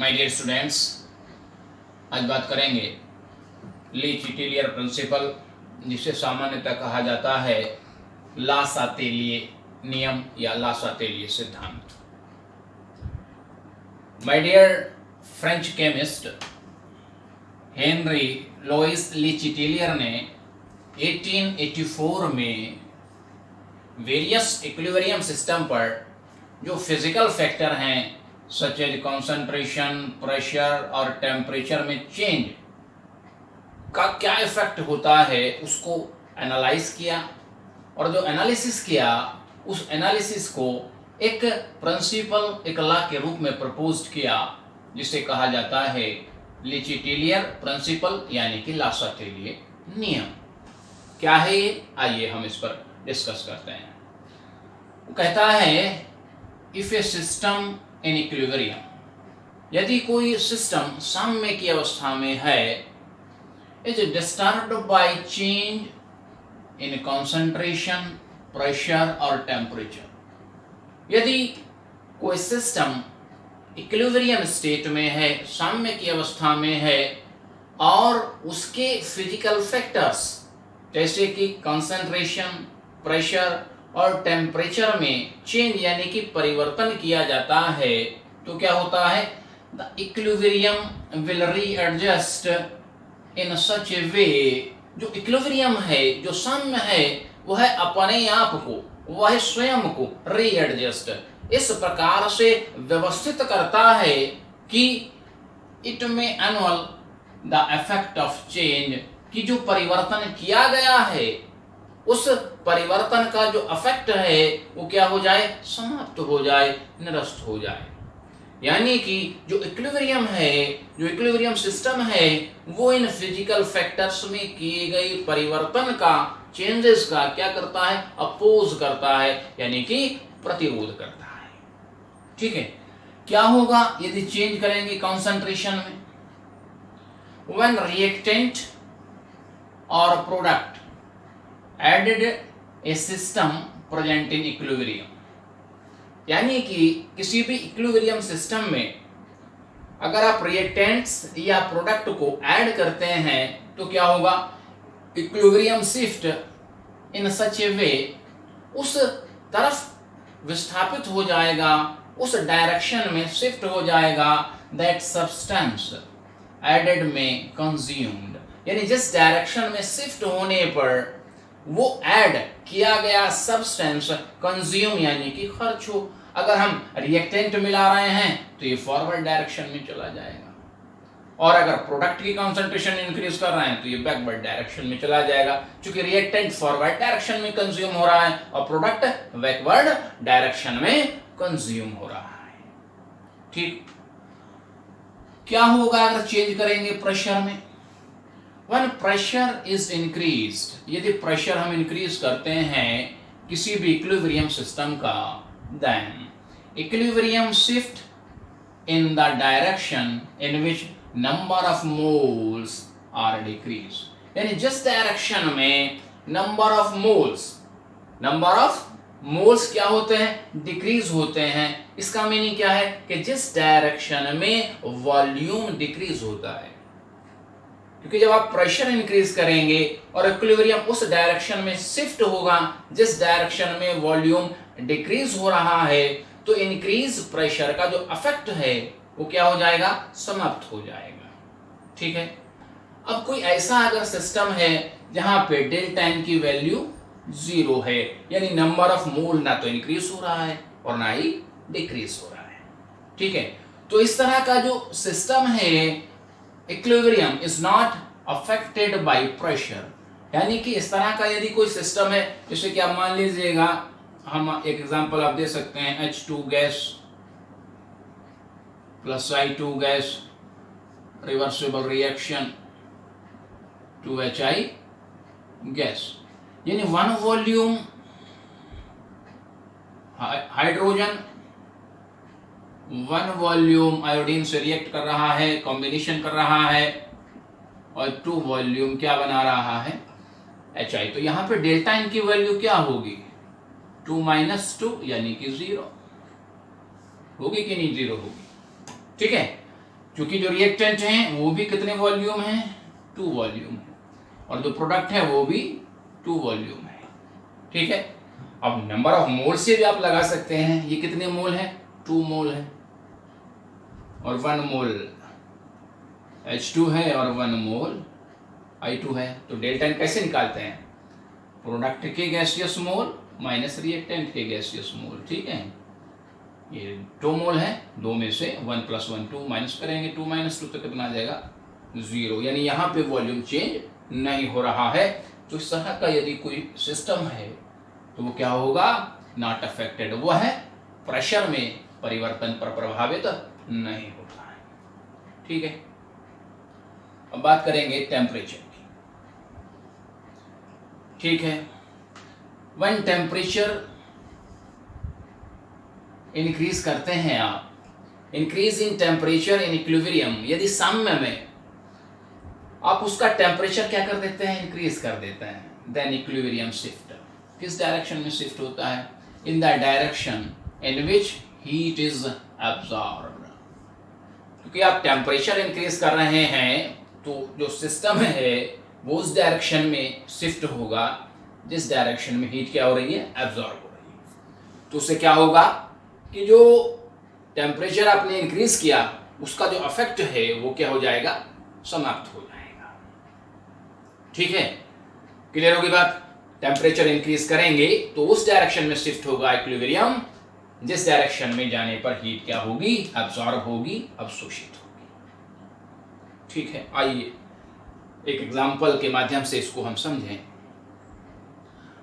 My dear students, आज बात करेंगे ली चिटेलियर प्रिंसिपल, जिसे सामान्यतः कहा जाता है ला सातेलिए नियम या ला सातेलिए सिद्धांत। My dear French chemist Henri Louis Le Chatelier ने 1884 में वेरियस इक्विलिब्रियम सिस्टम पर जो फिजिकल फैक्टर हैं सच एज कॉन्सेंट्रेशन, प्रेशर और टेम्परेचर में चेंज का क्या इफेक्ट होता है उसको एनालाइज किया, और जो एनालिसिस किया उस एनालिसिस को एक प्रिंसिपल, एक लॉ के रूप में प्रपोज किया, जिसे कहा जाता है ली चिटेलियर प्रिंसिपल यानी कि ला सातेलिए नियम। क्या है ये? आइए हम इस पर डिस्कस करते हैं। वो कहता है if A system in equilibrium, यदि कोई सिस्टम साम्य की अवस्था में है, is disturbed by change in concentration, pressure और टेम्परेचर। यदि कोई सिस्टम इक्विलिब्रियम स्टेट में है, साम्य की अवस्था में है, और उसके फिजिकल फैक्टर्स जैसे कि कंसंट्रेशन, प्रेशर और टेम्परेचर में चेंज यानी कि परिवर्तन किया जाता है, तो क्या होता है? द इक्विलिब्रियम विल रीएडजस्ट इन सच ए वे, जो इक्विलिब्रियम है, जो साम्य है, वह अपने आप को, वह स्वयं को रीएडजस्ट इस प्रकार से व्यवस्थित करता है कि इट में annual the effect of change, कि जो परिवर्तन किया गया है उस परिवर्तन का जो इफेक्ट है वो क्या हो जाए? समाप्त हो जाए, निरस्त हो जाए। यानी कि जो इक्विलिब्रियम है, जो इक्विलिब्रियम सिस्टम है, वो इन फिजिकल फैक्टर्स में किए गए परिवर्तन का, चेंजेस का क्या करता है? अपोज करता है, यानी कि प्रतिरोध करता है। ठीक है, क्या होगा यदि चेंज करेंगे कंसंट्रेशन में? व्हेन रिएक्टेंट और product added a system present in equilibrium, यानी कि किसी भी इक्विलिब्रियम सिस्टम में अगर आप रिएक्टेंट्स या प्रोडक्ट को ऐड करते हैं तो क्या होगा? इक्विलिब्रियम शिफ्ट इन सच ए वे, उस तरफ विस्थापित हो जाएगा, उस डायरेक्शन में शिफ्ट हो जाएगा, दैट सब्सटेंस एडेड में कंज्यूम्ड, यानी जिस डायरेक्शन में शिफ्ट होने पर वो ऐड किया गया सब्सटेंस कंज्यूम यानी कि खर्च हो। अगर हम रिएक्टेंट मिला रहे हैं तो ये फॉरवर्ड डायरेक्शन में चला जाएगा, और अगर प्रोडक्ट की कंसंट्रेशन इंक्रीज कर रहे हैं तो ये बैकवर्ड डायरेक्शन में चला जाएगा, क्योंकि रिएक्टेंट फॉरवर्ड डायरेक्शन में कंज्यूम हो रहा है और प्रोडक्ट बैकवर्ड डायरेक्शन में कंज्यूम हो रहा है। ठीक, क्या होगा अगर चेंज करेंगे प्रेशर में? When pressure is increased, यदि प्रेशर हम इंक्रीज करते हैं किसी भी इक्विलिब्रियम सिस्टम का, then equilibrium shift in the direction in which number of moles are decreased, यानी जिस डायरेक्शन में नंबर ऑफ मोल्स क्या होते हैं? डिक्रीज होते हैं। इसका मीनिंग क्या है कि जिस डायरेक्शन में वॉल्यूम डिक्रीज होता है, क्योंकि जब आप प्रेशर इंक्रीज करेंगे और इक्विलिब्रियम उस डायरेक्शन में शिफ्ट होगा जिस डायरेक्शन में वॉल्यूम डिक्रीज हो रहा है, तो इंक्रीज प्रेशर का जो इफेक्ट है वो क्या हो जाएगा? समाप्त हो जाएगा। ठीक है, अब कोई ऐसा अगर सिस्टम है जहां पे डेल्टा एन की वैल्यू 0 है, यानी नंबर ऑफ मोल ना तो इंक्रीज हो रहा है और ना ही डिक्रीज हो रहा है। ठीक है, तो इस तरह का जो सिस्टम है, equilibrium is not affected by pressure, यानी कि इस तरह का यदि कोई सिस्टम है, जैसे कि आप मान लीजिएगा, हम एक एग्जांपल आप दे सकते हैं, H2 gas plus I2 gas, reversible reaction 2HI gas, यानी one volume hydrogen, one volume iodine से रिएक्ट कर रहा है, कॉम्बिनेशन कर रहा है, और 2 वॉल्यूम क्या बना रहा है? HI। तो यहाँ पे डेल्टा इन की वैल्यू क्या होगी? 2 - 2 यानी कि 0 होगी कि नहीं? 0 होगी। ठीक है, क्योंकि जो रिएक्टेंट हैं वो भी कितने वॉल्यूम हैं, 2 वॉल्यूम है, और जो प्रोडक्ट है वो भी 2 वॉल्यूम है। ठीक है, अब नंबर ऑफ मोल से भी आप लगा सकते हैं, ये कितने मोल है, 2 मोल है, और 1 मोल H2 है और 1 मोल I2 है। तो डेल्टा एन कैसे निकालते हैं, प्रोडक्ट के गैसियस मोल माइनस रिएक्टेंट के गैसियस मोल। ठीक है, ये 2 मोल है, 2 में से 1 + 1 2 माइनस करेंगे, 2 - 2 तो कितना आ जाएगा, 0, यानी यहाँ पे वॉल्यूम चेंज नहीं हो रहा है। तो इस तरह का यदि कोई सिस्टम है तो वो क्या होगा, नॉट अफेक्टेड, वो है प्रेशर में परिवर्तन पर प्रभावित नहीं होता है। ठीक है, अब बात करेंगे टेम्परेचर की। ठीक है, व्हेन टेम्परेचर इंक्रीज करते हैं आप, increase in temperature in equilibrium, यदि साम्य में आप उसका टेम्परेचर क्या कर देते हैं, इंक्रीज कर देते हैं, देन इक्विलिब्रियम शिफ्ट किस डायरेक्शन में शिफ्ट होता है, in the direction in which heat is absorbed. क्योंकि आप टेम्परेचर इंक्रीज कर रहे हैं तो जो सिस्टम है वो उस डायरेक्शन में शिफ्ट होगा जिस डायरेक्शन में हीट क्या हो रही है, एब्जॉर्ब हो रही है। तो उससे क्या होगा कि जो टेम्परेचर आपने इंक्रीज किया उसका जो इफेक्ट है वो क्या हो जाएगा, समाप्त हो जाएगा। ठीक है, क्लियर होगी बात। टेम्परेचर इंक्रीज करेंगे तो उस डायरेक्शन में शिफ्ट होगा इक्विलिब्रियम जिस डायरेक्शन में जाने पर हीट क्या होगी, एब्जॉर्ब होगी, अवशोषित होगी। ठीक है, आइए एक एग्जाम्पल के माध्यम से इसको हम समझें।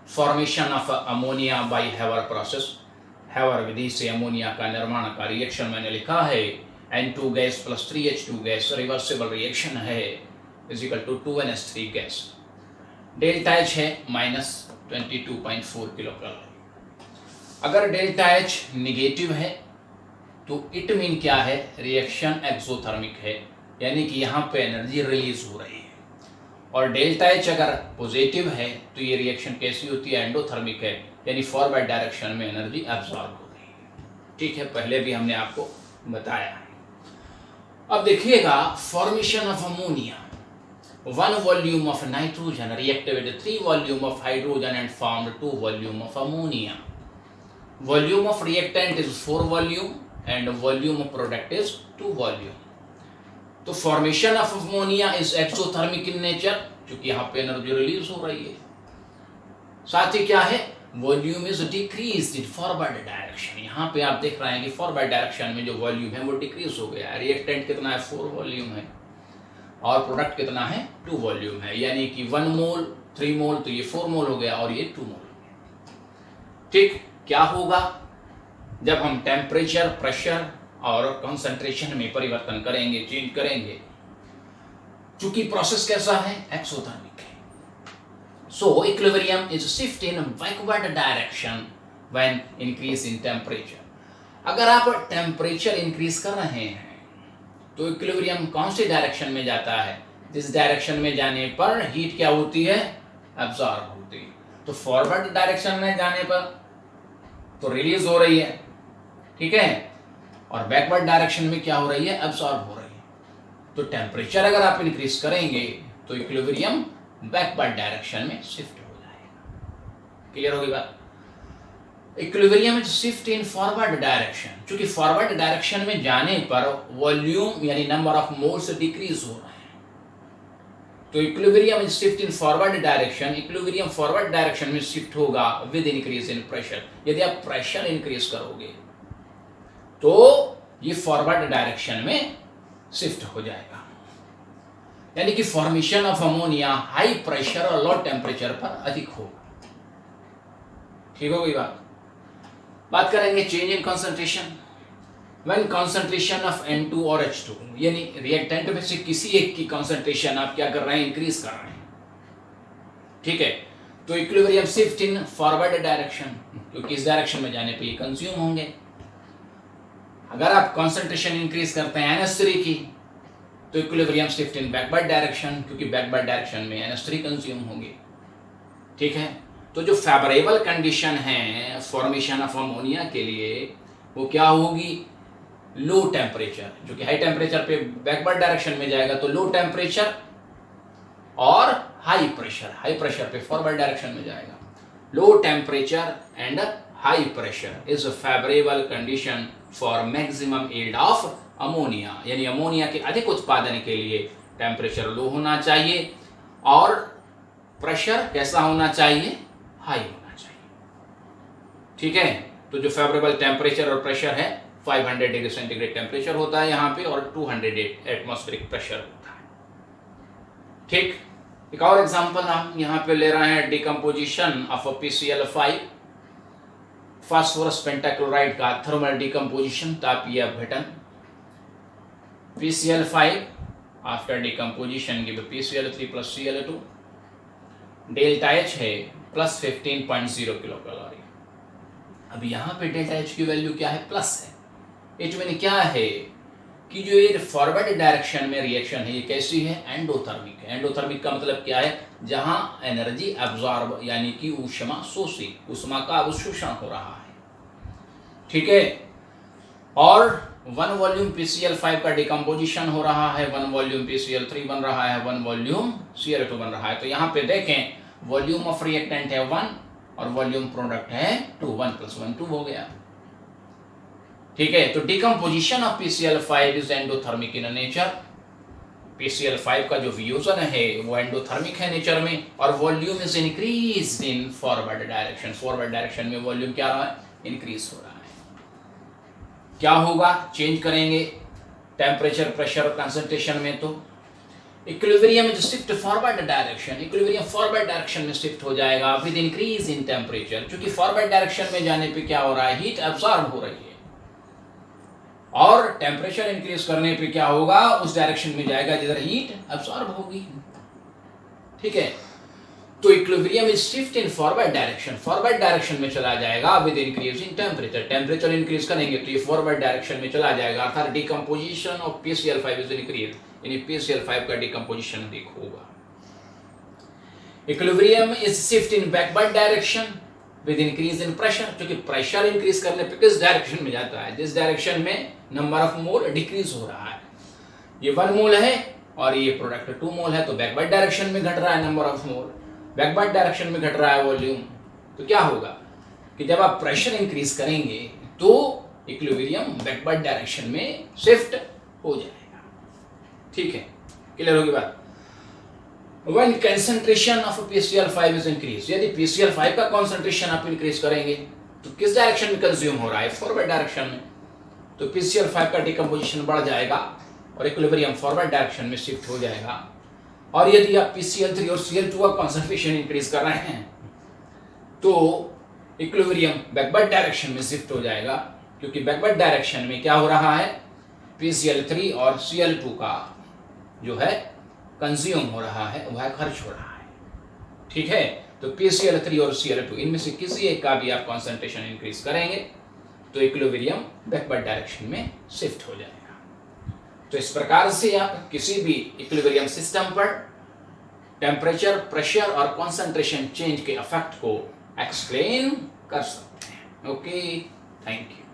Formation of ammonia by Haber process, Haber विधि से अमोनिया का निर्माण का रिएक्शन मैंने लिखा है, N2 gas + 3H2 gas reversible reaction है, = 2NH3 गैस। डेल्टा H है -22.4 किलोकैलोरी। अगर डेल्टा H निगेटिव है तो इट मीन क्या है, रिएक्शन एक्सोथर्मिक है, यानी कि यहाँ पे एनर्जी रिलीज हो रही है। और डेल्टा H अगर पॉजिटिव है तो ये रिएक्शन कैसी होती है, एंडोथर्मिक है, यानी फॉरवर्ड डायरेक्शन में एनर्जी एब्जॉर्ब हो रही है। ठीक है, पहले भी हमने आपको बताया है। अब देखिएगा, formation of ammonia, 1 volume of nitrogen reacted with 3 volume of hydrogen and formed 2 volume of ammonia. Volume of reactant is 4 volume and volume of product is 2 volume. तो formation of ammonia is exothermic in nature, क्योंकि यहाँ पे energy release हो रही है। साथ ही क्या है, volume is decrease in forward direction. यहाँ पे आप देख रहे हैं कि फॉरवर्ड डायरेक्शन में जो वॉल्यूम है वो डिक्रीज हो गया है। रिएक्टेंट कितना है, 4 वॉल्यूम है, और प्रोडक्ट कितना है, 2 वॉल्यूम है, यानी कि 1 मोल 3 मोल, तो ये 4 मोल हो गया और ये 2 मोल हो गया। ठीक, क्या होगा जब हम टेम्परेचर, प्रेशर और कंसंट्रेशन में परिवर्तन करेंगे, चेंज करेंगे, चूंकि प्रोसेस कैसा है, एक्सोथर्मिक है। सो equilibrium is shift in backward direction when increase in temperature. अगर आप टेम्परेचर इंक्रीज कर रहे हैं तो इक्विलिब्रियम कौन सी डायरेक्शन में जाता है, जिस डायरेक्शन में जाने पर हीट क्या होती है, एब्जॉर्ब होती है। तो फॉरवर्ड डायरेक्शन में जाने पर तो रिलीज हो रही है, ठीक है, और बैकवर्ड डायरेक्शन में क्या हो रही है, एब्जॉर्ब हो रही है। तो टेम्परेचर अगर आप इंक्रीज करेंगे तो इक्विलिब्रियम बैकवर्ड डायरेक्शन में शिफ्ट हो जाएगा। क्लियर होगी बात। Equilibrium is shift in forward direction, क्योंकि फॉरवर्ड डायरेक्शन में जाने पर वॉल्यूम यानी नंबर ऑफ मोल्स डिक्रीज हो रहे हैं। तो equilibrium is shift in forward direction, equilibrium forward direction में शिफ्ट होगा विद इंक्रीज इन प्रेशर। यदि आप प्रेशर इंक्रीज करोगे तो ये फॉरवर्ड डायरेक्शन में शिफ्ट हो जाएगा, यानी कि formation of ammonia high pressure और लो टेम्परेचर पर अधिक होगा। ठीक हो गई बात। बात करेंगे change in concentration. When concentration of N2 और H2, यानी रिएक्टेंट में से किसी एक की कंसंट्रेशन आप क्या कर रहे हैं, इंक्रीज कर रहे हैं। ठीक है, तो equilibrium shift in forward direction, क्योंकि इस डायरेक्शन में जाने पे ये कंज्यूम होंगे। अगर आप कंसंट्रेशन इंक्रीज करते हैं NH3 की तो equilibrium shift in backward direction, क्योंकि बैकवर्ड डायरेक्शन में NH3 कंज्यूम होंगे। ठीक है, तो जो फेवरेबल कंडीशन है फॉर्मेशन ऑफ अमोनिया के लिए वो क्या होगी, लो टेम्परेचर, जो कि हाई टेम्परेचर पे बैकवर्ड डायरेक्शन में जाएगा, तो लो टेम्परेचर और हाई प्रेशर पे फॉरवर्ड डायरेक्शन में जाएगा। Low temperature and high pressure is a favourable condition for maximum yield of ammonia, यानी अमोनिया के अधिक उत्पादन के लिए टेम्परेचर लो होना चाहिए और प्रेशर कैसा होना चाहिए, हाई होना चाहिए। ठीक है, तो जो फेवरेबल टेम्परेचर और प्रेशर है 500 डिग्री सेंटीग्रेड टेम्परेचर होता है यहाँ पे और 200 एटमॉस्फेरिक प्रेशर होता है। ठीक, एक और एग्जांपल हम यहाँ पे ले रहे हैं, decomposition of PCl5, phosphorus pentachloride का थर्मल डिकम्पोजिशन, तापीय अपघटन। PCl5 after decomposition give PCl3 plus Cl2, delta H है प्लस 15.0 किलो कैलोरी। अब यहाँ पे डेल्टा H की वैल्यू क्या है, प्लस है। H में क्या है कि जो ये फॉरवर्ड डायरेक्शन में रिएक्शन है ये कैसी है, एंडोथर्मिक है। एंडोथर्मिक का मतलब क्या है, जहां एनर्जी एब्जॉर्ब यानी कि ऊष्मा शोषित, ऊष्मा का अवशोषण हो रहा है। ठीक है, और 1 वॉल्यूम PCl5 का डिकम्पोजिशन हो रहा है, 1 वॉल्यूम PCl3 बन रहा है, 1 वॉल्यूम Cl2 बन रहा है। तो यहाँ पे देखें वॉल्यूम ऑफ रिएक्टेंट है 1 और वॉल्यूम प्रोडक्ट है 2, 1 + 1 2 हो गया। ठीक है, तो decomposition of PCl5 is endothermic in nature. PCl5 का जो वियोजन है वो एंडोथर्मिक है नेचर में, और volume is increase in forward direction. Forward direction में वॉल्यूम क्या रहा है, इंक्रीज हो रहा है। क्या होगा, चेंज करेंगे टेम्परेचर, प्रेशर और कंसंट्रेशन में, तो equilibrium is shift forward direction, equilibrium forward direction में शिफ्ट हो जाएगा विद इंक्रीज इन टेम्परेचर, क्योंकि फॉरवर्ड डायरेक्शन में जाने पे क्या हो रहा है, हीट एब्जॉर्ब हो रही है, और टेम्परेचर इंक्रीज करने पे क्या होगा, उस डायरेक्शन में जाएगा जिधर हीट एब्जॉर्ब होगी। ठीक है, तो equilibrium is shift in forward direction, forward direction में चला जाएगा with increase in temperature. Temperature increase करेंगे तो ये फॉरवर्ड डायरेक्शन में चला जाएगा, अर्थात decomposition of PCl5 is increase, यानी PCl5 का डिकम्पोजिशन देखो होगा। Equilibrium is shift in backward direction with increase in pressure, क्योंकि प्रेशर इंक्रीज करने पे किस डायरेक्शन में जाता है, जिस डायरेक्शन में नंबर ऑफ मोल डिक्रीज हो रहा है। ये 1 मोल है और ये प्रोडक्ट 2 मोल है, तो बैकवर्ड डायरेक्शन में घट रहा है number of mole, backward direction में घट रहा है वॉल्यूम। तो क्या होगा कि जब आप प्रेशर इंक्रीज करेंगे तो इक्विलिब्रियम बैकवर्ड डायरेक्शन में शिफ्ट हो जाएगा। ठीक है, क्लियर होगी बात। When concentration of PCl5 is increased, यदि PCl5 का concentration आप increase करेंगे तो किस डायरेक्शन में कंज्यूम हो रहा है, फॉरवर्ड डायरेक्शन में, तो PCl5 का डिकम्पोजिशन बढ़ जाएगा और इक्विलिब्रियम फॉरवर्ड डायरेक्शन में शिफ्ट हो जाएगा। और यदि आप PCl3 और Cl2 का concentration increase कर रहे हैं तो इक्विलिब्रियम बैकवर्ड डायरेक्शन में शिफ्ट हो जाएगा, क्योंकि बैकवर्ड डायरेक्शन में क्या हो रहा है, PCl3 और Cl2 का जो है कंज्यूम हो रहा है, वह खर्च हो रहा है। ठीक है, तो PCl3 और Cl2 इनमें से किसी एक का भी आप कंसंट्रेशन इंक्रीज करेंगे तो इक्विलिब्रियम बैकवर्ड डायरेक्शन में शिफ्ट हो जाएगा। तो इस प्रकार से आप किसी भी इक्विलिब्रियम सिस्टम पर टेम्परेचर, प्रेशर और कंसंट्रेशन चेंज के इफेक्ट को एक्सप्लेन कर सकते हैं। Okay, thank you.